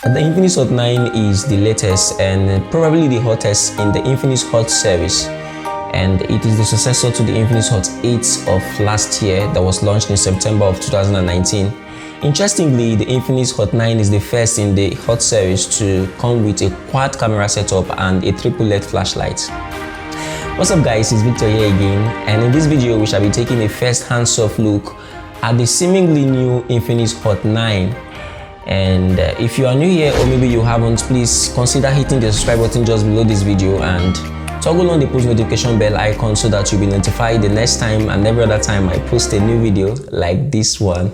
The Infinix Hot 9 is the latest and probably the hottest in the Infinix Hot series, and it is the successor to the Infinix Hot 8 of last year that was launched in September of 2019. Interestingly, the Infinix Hot 9 is the first in the Hot series to come with a quad camera setup and a triple LED flashlight. What's up guys, it's Victor here again, and in this video we shall be taking a first hands-off look at the seemingly new Infinix Hot 9. And if you are new here or maybe you haven't, please consider hitting the subscribe button just below this video and toggle on the post notification bell icon so that you'll be notified the next time and every other time I post a new video like this one.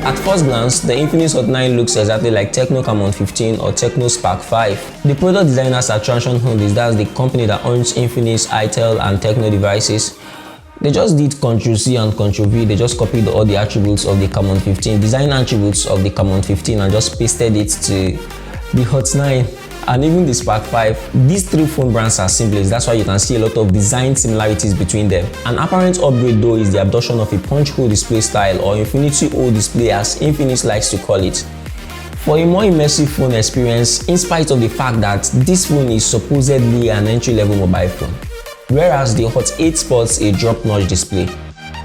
At first glance, the Infinix Hot 9 looks exactly like Tecno Camon 15 or Tecno Spark 5. The product designers at Transsion Holdings, that's the company that owns Infinix, Itel and Tecno devices, they just did Ctrl-C and Ctrl-V. They just copied all the attributes of the Camon 15, design attributes of the Camon 15 and just pasted it to the Hot 9 and even the Spark 5. These three phone brands are siblings, that's why you can see a lot of design similarities between them. An apparent upgrade though is the adoption of a punch hole display style, or Infinity O display as Infinix likes to call it, for a more immersive phone experience, in spite of the fact that this phone is supposedly an entry-level mobile phone, whereas the Hot 8 sports a drop-notch display.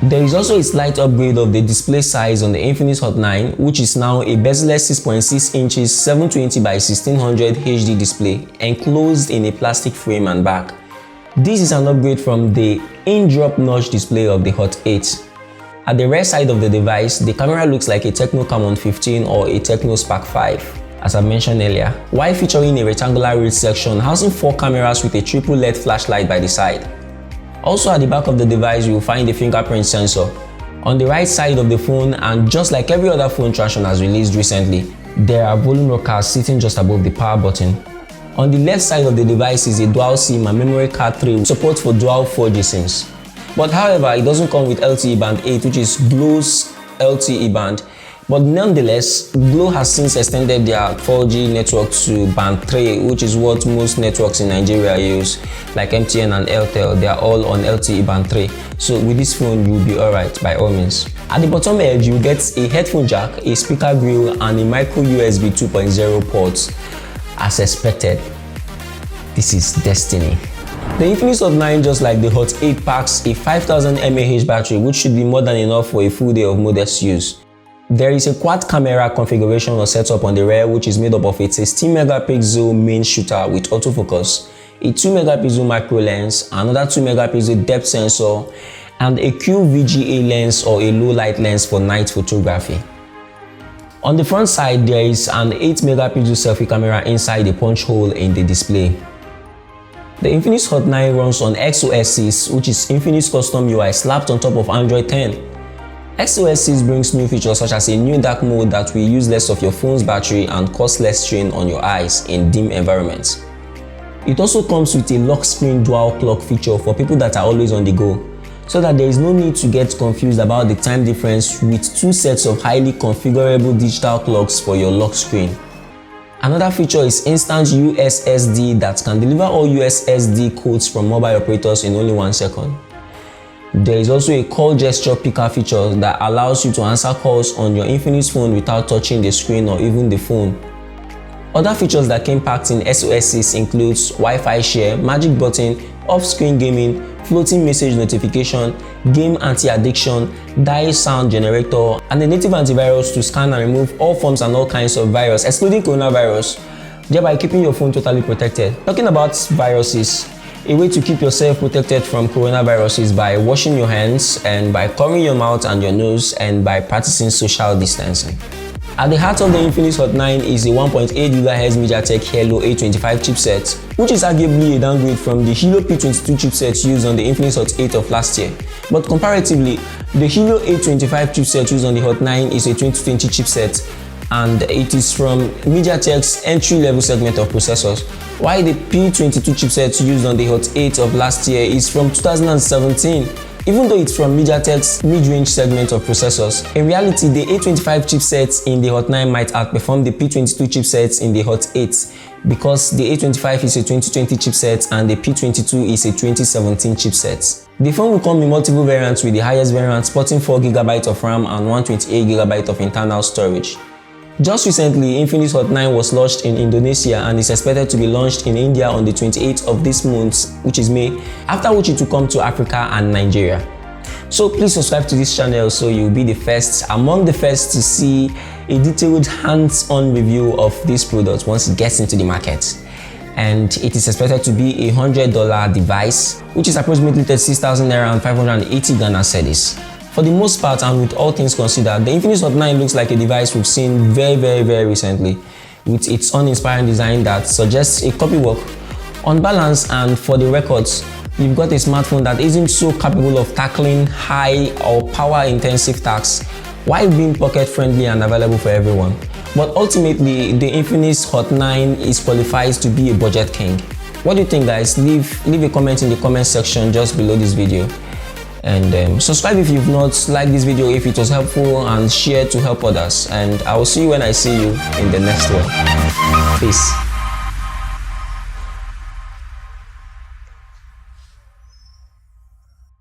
There is also a slight upgrade of the display size on the Infinix Hot 9, which is now a bezel-less 6.6 inches 720 by 1600 HD display enclosed in a plastic frame and back. This is an upgrade from the in-drop notch display of the Hot 8. At the rear side of the device, the camera looks like a Tecno Camon 15 or a Tecno Spark 5, as I mentioned earlier, while featuring a rectangular rear section housing 4 cameras with a triple LED flashlight by the side. Also at the back of the device, you will find the fingerprint sensor. On the right side of the phone, and just like every other phone Transsion has released recently, there are volume rockers sitting just above the power button. On the left side of the device is a dual SIM and memory card tray with support for dual 4G SIMs. But however, it doesn't come with LTE band 8, which is Glo's LTE band. But nonetheless, Glo has since extended their 4G network to band 3, which is what most networks in Nigeria use, like MTN and Airtel. They are all on LTE band 3. So with this phone, you'll be alright by all means. At the bottom edge, you get a headphone jack, a speaker grill, and a micro USB 2.0 port. As expected, this is destiny. The Infinix Hot 9, just like the Hot 8, packs a 5000 mAh battery, which should be more than enough for a full day of modest use. There is a quad camera configuration or setup on the rear, which is made up of a 16 megapixel main shooter with autofocus, a 2 megapixel macro lens, another 2 megapixel depth sensor, and a QVGA lens or a low light lens for night photography. On the front side, there is an 8 megapixel selfie camera inside the punch hole in the display. The Infinix Hot 9 runs on XOS, which is Infinix custom UI slapped on top of Android 10. XOS brings new features such as a new dark mode that will use less of your phone's battery and cause less strain on your eyes in dim environments. It also comes with a lock screen dual clock feature for people that are always on the go, so that there is no need to get confused about the time difference with 2 sets of highly configurable digital clocks for your lock screen. Another feature is instant USSD that can deliver all USSD codes from mobile operators in only 1 second. There is also a call gesture picker feature that allows you to answer calls on your Infinix phone without touching the screen or even the phone. Other features that came packed in SOS includes Wi-Fi share, magic button, off-screen gaming, floating message notification, game anti-addiction, dial sound generator, and a native antivirus to scan and remove all forms and all kinds of virus, excluding coronavirus, thereby keeping your phone totally protected. Talking about viruses, a way to keep yourself protected from coronavirus is by washing your hands and by covering your mouth and your nose and by practicing social distancing. At the heart of the Infinix Hot 9 is a 1.8 GHz MediaTek Helio A25 chipset, which is arguably a downgrade from the Helio P22 chipset used on the Infinix Hot 8 of last year. But comparatively, the Helio A25 chipset used on the Hot 9 is a 2020 chipset, and it is from MediaTek's entry-level segment of processors, while the P22 chipset used on the Hot 8 of last year is from 2017. Even though it's from MediaTek's mid-range segment of processors, in reality the A25 chipsets in the Hot 9 might outperform the P22 chipsets in the Hot 8 because the A25 is a 2020 chipset and the P22 is a 2017 chipset. The phone will come in multiple variants, with the highest variant sporting 4GB of RAM and 128GB of internal storage. Just recently, Infinix Hot 9 was launched in Indonesia and is expected to be launched in India on the 28th of this month, which is May, after which it will come to Africa and Nigeria. So please subscribe to this channel so you'll be among the first to see a detailed hands-on review of this product once it gets into the market. And it is expected to be a $100 device, which is approximately 36,000 naira and 580 Ghana cedis. For the most part, and with all things considered, the Infinix Hot 9 looks like a device we've seen very recently, with its uninspiring design that suggests a copywork. On balance, and for the records, you've got a smartphone that isn't so capable of tackling high or power-intensive tasks while being pocket-friendly and available for everyone. But ultimately, the Infinix Hot 9 is qualified to be a budget king. What do you think, guys? Leave a comment in the comment section just below this video. And subscribe if you've not, like this video if it was helpful, and share to help others. And I will see you when I see you in the next one. Peace.